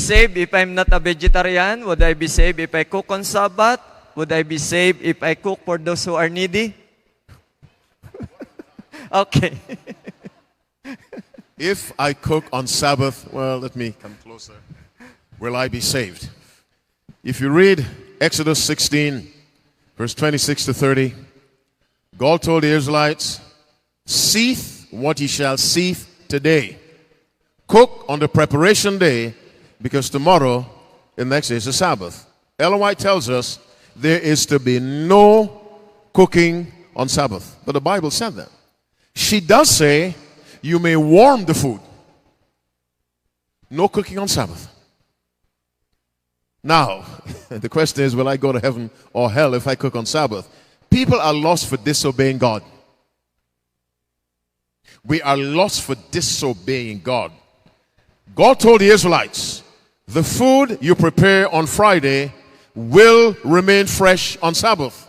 saved if I'm not a vegetarian? Would I be saved if I cook on Sabbath? Would I be saved if I cook for those who are needy? Okay. If I cook on Sabbath, well, let me come closer. Will I be saved? If you read Exodus 16, verse 26 to 30, God told the Israelites, "Seethe what ye shall seethe today. Cook on the preparation day, because tomorrow, the next day, is the Sabbath." Ellen White tells us there is to be no cooking on Sabbath. But the Bible said that. She does say you may warm the food. No cooking on Sabbath. Now, the question is, will I go to heaven or hell if I cook on Sabbath? People are lost for disobeying God. We are lost for disobeying God. God told the Israelites, the food you prepare on Friday will remain fresh on Sabbath,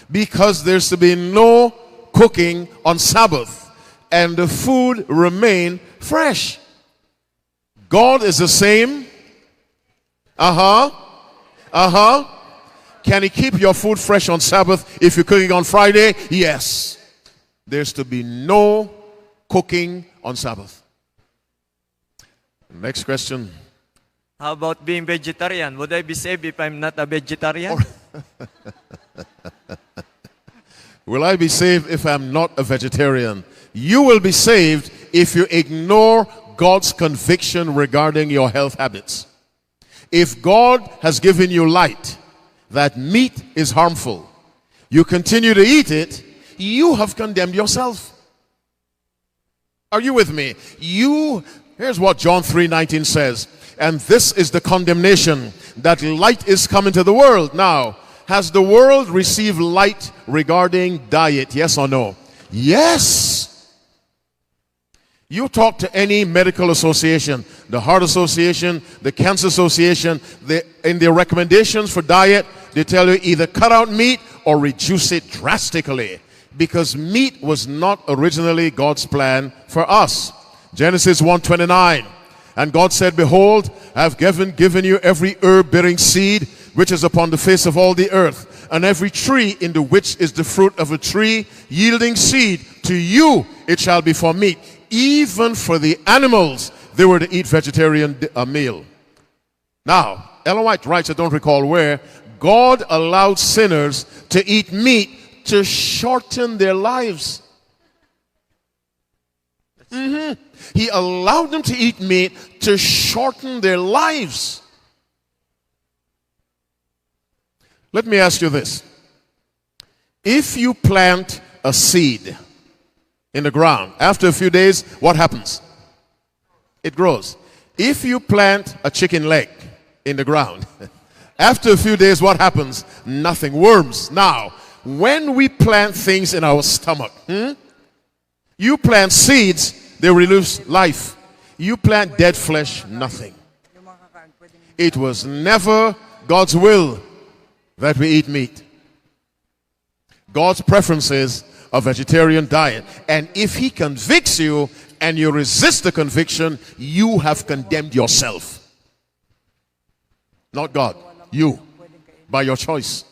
because there's to be no cooking on Sabbath, and the food remain fresh. God is the same. Can he keep your food fresh on Sabbath if you're cooking on Friday? Yes. There's to be no cooking on Sabbath. Next question. How about being vegetarian? Would I be saved if I'm not a vegetarian? Will I be saved if I'm not a vegetarian? You will be saved if you ignore God's conviction regarding your health habits. If God has given you light that meat is harmful, you continue to eat it, you have condemned yourself. Are you with me? Here's what John 3:19 says. And this is the condemnation, that light is come into the world. Now, has the world received light regarding diet? Yes or no? Yes. You talk to any medical association, the Heart Association, the Cancer Association, in their recommendations for diet, they tell you either cut out meat or reduce it drastically, because meat was not originally God's plan for us. Genesis 1:29, and God said, "Behold, I have given you every herb bearing seed which is upon the face of all the earth, and every tree in the which is the fruit of a tree yielding seed. To you it shall be for meat. Even for the animals they were to eat vegetarian meal." Now, Ellen White writes, I don't recall where, God allowed sinners to eat meat to shorten their lives. He allowed them to eat meat to shorten their lives. Let me ask you this. If you plant a seed in the ground, after a few days, what happens? It grows. If you plant a chicken leg in the ground, after a few days, what happens? Nothing. Worms. Now, when we plant things in our stomach, you plant seeds, they release life. You plant dead flesh, nothing. It was never God's will that we eat meat. God's preference is a vegetarian diet. And if he convicts you and you resist the conviction, you have condemned yourself. Not God. You. By your choice.